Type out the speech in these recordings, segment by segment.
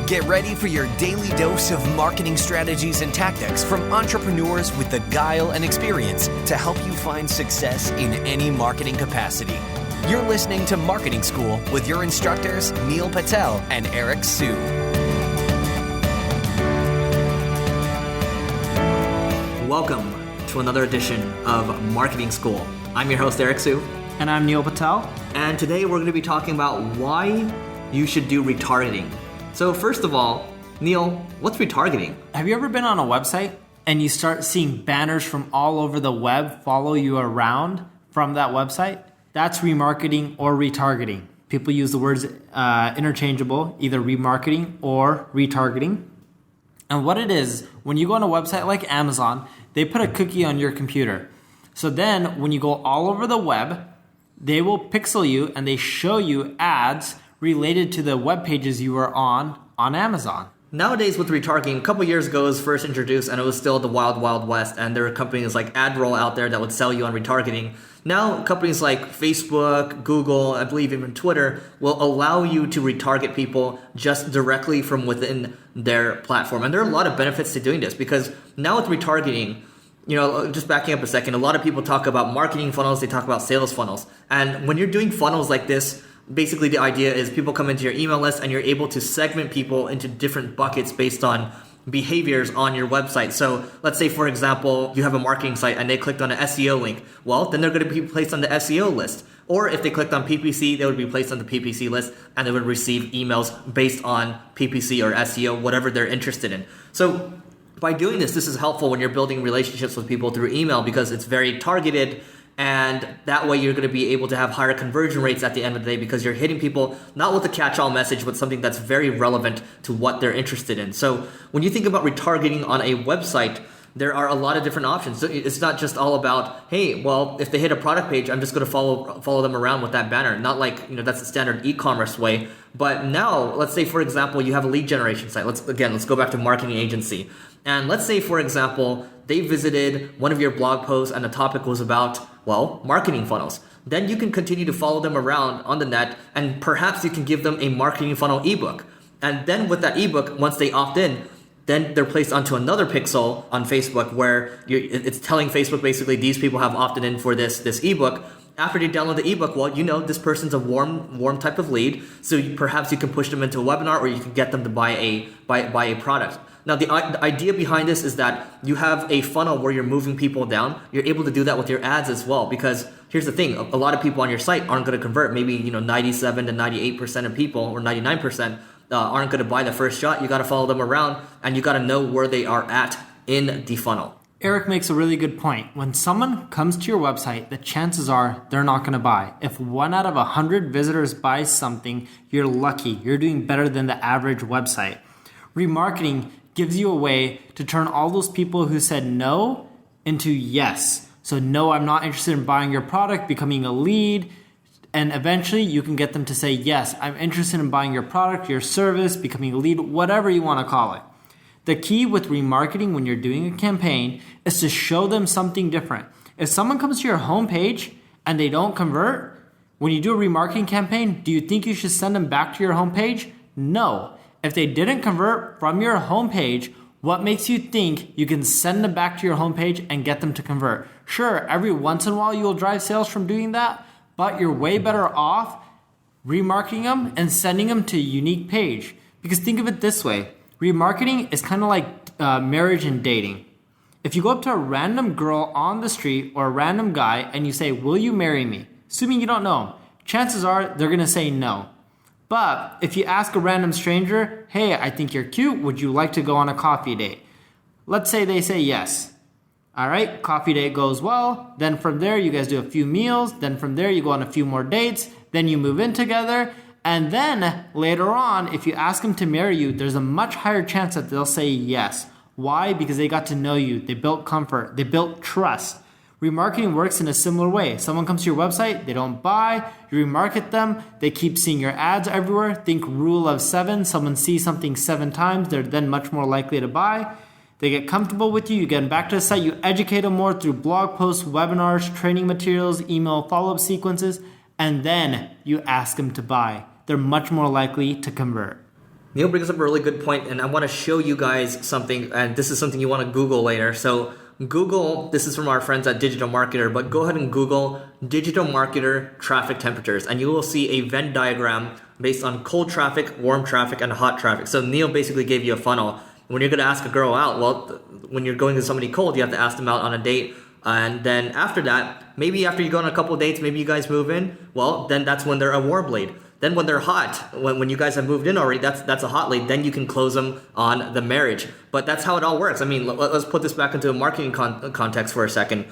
Get ready for your daily dose of marketing strategies and tactics from entrepreneurs with the guile and experience to help you find success in any marketing capacity. You're listening to Marketing School with your instructors, Neil Patel and Eric Su. Welcome to another edition of Marketing School. I'm your host, Eric Su. And I'm Neil Patel. And today we're going to be talking about why you should do retargeting. So first of all, Neil, what's retargeting? Have you ever been on a website and you start seeing banners from all over the web follow you around from that website? That's remarketing or retargeting. People use the words interchangeable, either remarketing or retargeting. And what it is, when you go on a website like Amazon, they put a cookie on your computer. So then when you go all over the web, they will pixel you and they show you ads related to the web pages you were on Amazon. Nowadays with retargeting, a couple years ago it was first introduced and it was still the wild, wild west, and there are companies like Admiral out there that would sell you on retargeting. Now companies like Facebook, Google, I believe even Twitter will allow you to retarget people just directly from within their platform. And there are a lot of benefits to doing this because now with retargeting, just backing up a second, a lot of people talk about marketing funnels, they talk about sales funnels. And when you're doing funnels like this, basically the idea is people come into your email list and you're able to segment people into different buckets based on behaviors on your website. So let's say, for example, you have a marketing site and they clicked on an SEO link. Well, then they're going to be placed on the SEO list. Or if they clicked on PPC, they would be placed on the PPC list and they would receive emails based on PPC or SEO, whatever they're interested in. So by doing this is helpful when you're building relationships with people through email because it's very targeted. And that way you're going to be able to have higher conversion rates at the end of the day because you're hitting people not with a catch-all message, but something that's very relevant to what they're interested in. So when you think about retargeting on a website, there are a lot of different options. So it's not just all about, hey, well, if they hit a product page, I'm just going to follow them around with that banner. Not like, that's the standard e-commerce way. But now, let's say, for example, you have a lead generation site. Let's go back to marketing agency. And let's say, for example, they visited one of your blog posts and the topic was about, marketing funnels. Then you can continue to follow them around on the net and perhaps you can give them a marketing funnel ebook. And then with that ebook, once they opt in, then they're placed onto another pixel on Facebook where it's telling Facebook basically these people have opted in for this ebook. After they download the ebook, this person's a warm type of lead, so perhaps you can push them into a webinar or you can get them to buy a product. Now, the idea behind this is that you have a funnel where you're moving people down. You're able to do that with your ads as well because here's the thing, a lot of people on your site aren't going to convert. Maybe 97 to 98% of people or 99% aren't going to buy the first shot. You got to follow them around and you got to know where they are at in the funnel. Eric makes a really good point. When someone comes to your website, the chances are they're not going to buy. If 1 out of 100 visitors buys something, you're lucky. You're doing better than the average website. Remarketing gives you a way to turn all those people who said no into yes. So no, I'm not interested in buying your product, becoming a lead. And eventually you can get them to say, yes, I'm interested in buying your product, your service, becoming a lead, whatever you want to call it. The key with remarketing when you're doing a campaign is to show them something different. If someone comes to your homepage and they don't convert, when you do a remarketing campaign, do you think you should send them back to your homepage? No. If they didn't convert from your homepage, what makes you think you can send them back to your homepage and get them to convert? Sure, every once in a while you'll drive sales from doing that, but you're way better off remarketing them and sending them to a unique page. Because think of it this way. Remarketing is kind of like marriage and dating. If you go up to a random girl on the street or a random guy and you say, will you marry me? Assuming you don't know them, chances are they're going to say no. But if you ask a random stranger, hey, I think you're cute, would you like to go on a coffee date? Let's say they say yes. All right, coffee date goes well. Then from there, you guys do a few meals. Then from there, you go on a few more dates. Then you move in together. And then later on, if you ask them to marry you, there's a much higher chance that they'll say yes. Why? Because they got to know you. They built comfort. They built trust. Remarketing works in a similar way. Someone comes to your website, they don't buy, you remarket them, they keep seeing your ads everywhere. Think rule of 7. Someone sees something 7 times, they're then much more likely to buy. They get comfortable with you, you get them back to the site, you educate them more through blog posts, webinars, training materials, email follow-up sequences, and then you ask them to buy. They're much more likely to convert. Neil brings up a really good point, and I want to show you guys something, and this is something you want to Google later. So Google, this is from our friends at Digital Marketer, but go ahead and Google Digital Marketer traffic temperatures, and you will see a Venn diagram based on cold traffic, warm traffic, and hot traffic. So Neil basically gave you a funnel. When you're going to ask a girl out, well, when you're going to somebody cold, you have to ask them out on a date. And then after that, maybe after you go on a couple dates, maybe you guys move in, well, then that's when they're a warm lead. Then when they're hot, when you guys have moved in already, that's a hot lead. Then you can close them on the marriage. But that's how it all works. I mean, let's put this back into a marketing context for a second.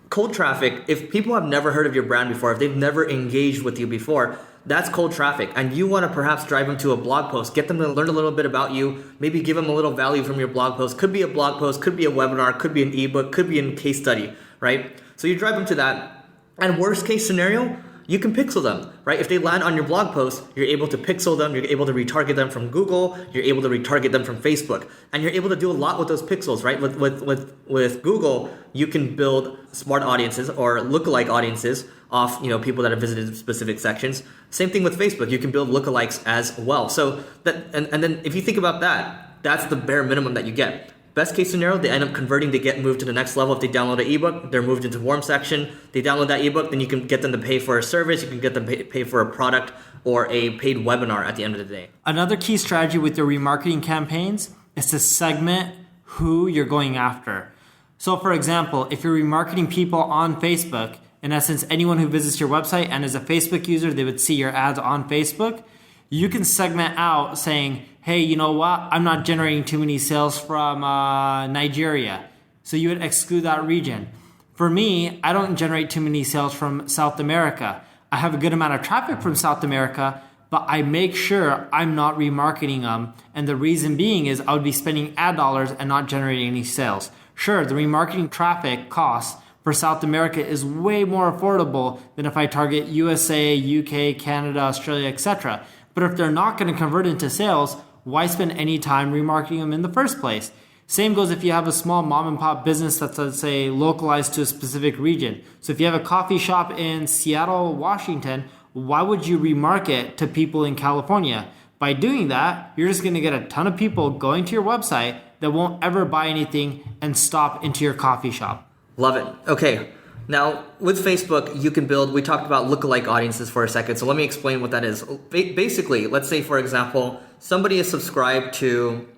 Cold traffic, if people have never heard of your brand before, if they've never engaged with you before, that's cold traffic. And you want to perhaps drive them to a blog post, get them to learn a little bit about you, maybe give them a little value from your blog post. Could be a blog post, could be a webinar, could be an ebook, could be a case study, right? So you drive them to that. And worst case scenario, you can pixel them, right? If they land on your blog post, you're able to pixel them, you're able to retarget them from Google, you're able to retarget them from Facebook, and you're able to do a lot with those pixels, right? With Google, you can build smart audiences or lookalike audiences off, people that have visited specific sections. Same thing with Facebook, you can build lookalikes as well. So that, and then if you think about that, that's the bare minimum that you get. Best case scenario, they end up converting to get moved to the next level. If they download an ebook, they're moved into warm section. They download that ebook, then you can get them to pay for a service. You can get them to pay for a product or a paid webinar at the end of the day. Another key strategy with your remarketing campaigns is to segment who you're going after. So for example, if you're remarketing people on Facebook, in essence, anyone who visits your website and is a Facebook user, they would see your ads on Facebook. You can segment out saying, hey, you know what? I'm not generating too many sales from Nigeria. So you would exclude that region. For me, I don't generate too many sales from South America. I have a good amount of traffic from South America, but I make sure I'm not remarketing them. And the reason being is I would be spending ad dollars and not generating any sales. Sure, the remarketing traffic cost for South America is way more affordable than if I target USA, UK, Canada, Australia, etc. But if they're not going to convert into sales, why spend any time remarketing them in the first place? Same goes if you have a small mom and pop business that's, let's say, localized to a specific region. So if you have a coffee shop in Seattle, Washington, why would you remarket to people in California? By doing that, you're just going to get a ton of people going to your website that won't ever buy anything and stop into your coffee shop. Love it. Okay. Now, with Facebook, you can build, we talked about lookalike audiences for a second, so let me explain what that is. Basically, let's say, for example, somebody is subscribed to,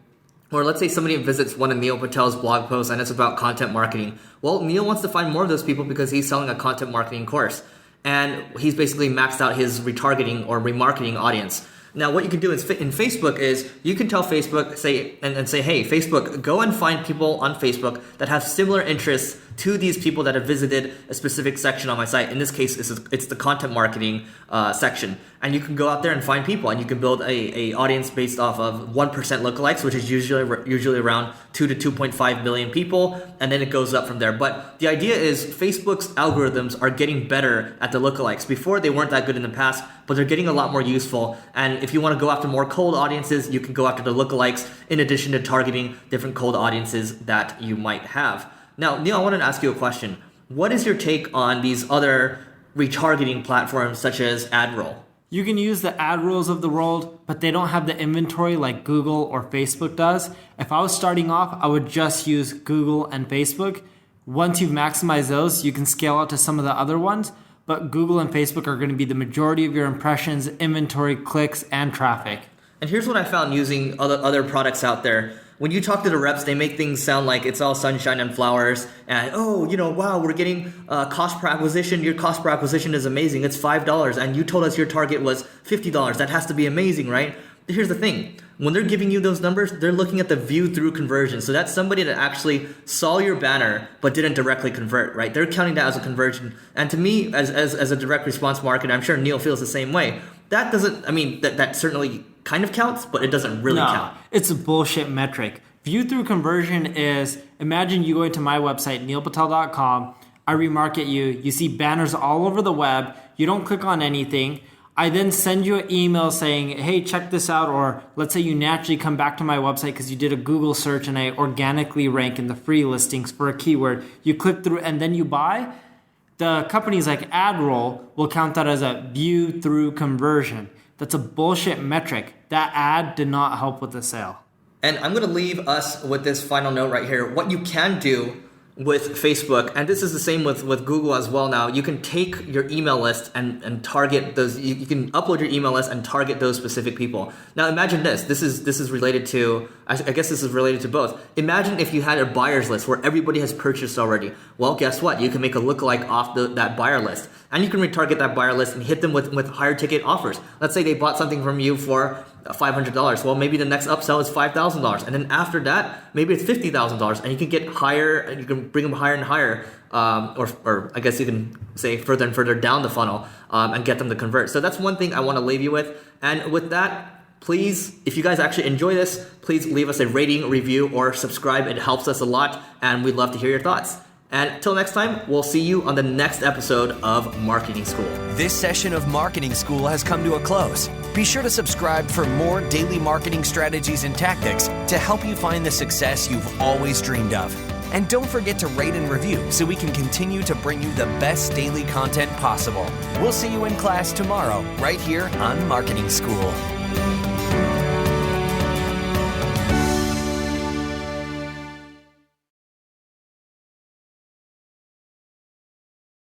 or let's say somebody visits one of Neil Patel's blog posts and it's about content marketing. Well, Neil wants to find more of those people because he's selling a content marketing course. And he's basically maxed out his retargeting or remarketing audience. Now, what you can do in Facebook is you can tell Facebook, say, hey, Facebook, go and find people on Facebook that have similar interests to these people that have visited a specific section on my site. In this case, it's the content marketing section. And you can go out there and find people, and you can build a audience based off of 1% lookalikes, which is usually around 2 to 2.5 million people, and then it goes up from there. But the idea is Facebook's algorithms are getting better at the lookalikes. Before, they weren't that good in the past, but they're getting a lot more useful. And if you want to go after more cold audiences, you can go after the lookalikes in addition to targeting different cold audiences that you might have. Now, Neil, I wanted to ask you a question. What is your take on these other retargeting platforms such as Admiral? You can use the Admirals of the world, but they don't have the inventory like Google or Facebook does. If I was starting off, I would just use Google and Facebook. Once you've maximized those, you can scale out to some of the other ones, but Google and Facebook are going to be the majority of your impressions, inventory, clicks, and traffic. And here's what I found using other products out there. When you talk to the reps, they make things sound like it's all sunshine and flowers. And, wow, we're getting cost per acquisition. Your cost per acquisition is amazing. It's $5. And you told us your target was $50. That has to be amazing, right? Here's the thing. When they're giving you those numbers, they're looking at the view through conversion. So that's somebody that actually saw your banner but didn't directly convert, right? They're counting that as a conversion. And to me, as a direct response marketer, I'm sure Neil feels the same way. That doesn't, that certainly kind of counts, but it doesn't really count. It's a bullshit metric. View through conversion is, imagine you going to my website, neilpatel.com. I remarket you. You see banners all over the web. You don't click on anything. I then send you an email saying, hey, check this out. Or let's say you naturally come back to my website because you did a Google search and I organically rank in the free listings for a keyword. You click through and then you buy. The companies like Admiral will count that as a view through conversion. That's a bullshit metric. That ad did not help with the sale. And I'm going to leave us with this final note right here. What you can do with Facebook, and this is the same with Google as well now, you can take your email list and target those. You can upload your email list and target those specific people. Now imagine this. This is related to, I guess this is related to both. Imagine if you had a buyer's list where everybody has purchased already. Well, guess what? You can make a lookalike off that buyer list. And you can retarget that buyer list and hit them with higher ticket offers. Let's say they bought something from you for $500. Well, maybe the next upsell is $5,000. And then after that, maybe it's $50,000. And you can get higher, you can bring them higher and higher, or I guess you can say further and further down the funnel and get them to convert. So that's one thing I want to leave you with. And with that, please, if you guys actually enjoy this, please leave us a rating, review, or subscribe. It helps us a lot, and we'd love to hear your thoughts. And until next time, we'll see you on the next episode of Marketing School. This session of Marketing School has come to a close. Be sure to subscribe for more daily marketing strategies and tactics to help you find the success you've always dreamed of. And don't forget to rate and review so we can continue to bring you the best daily content possible. We'll see you in class tomorrow, right here on Marketing School.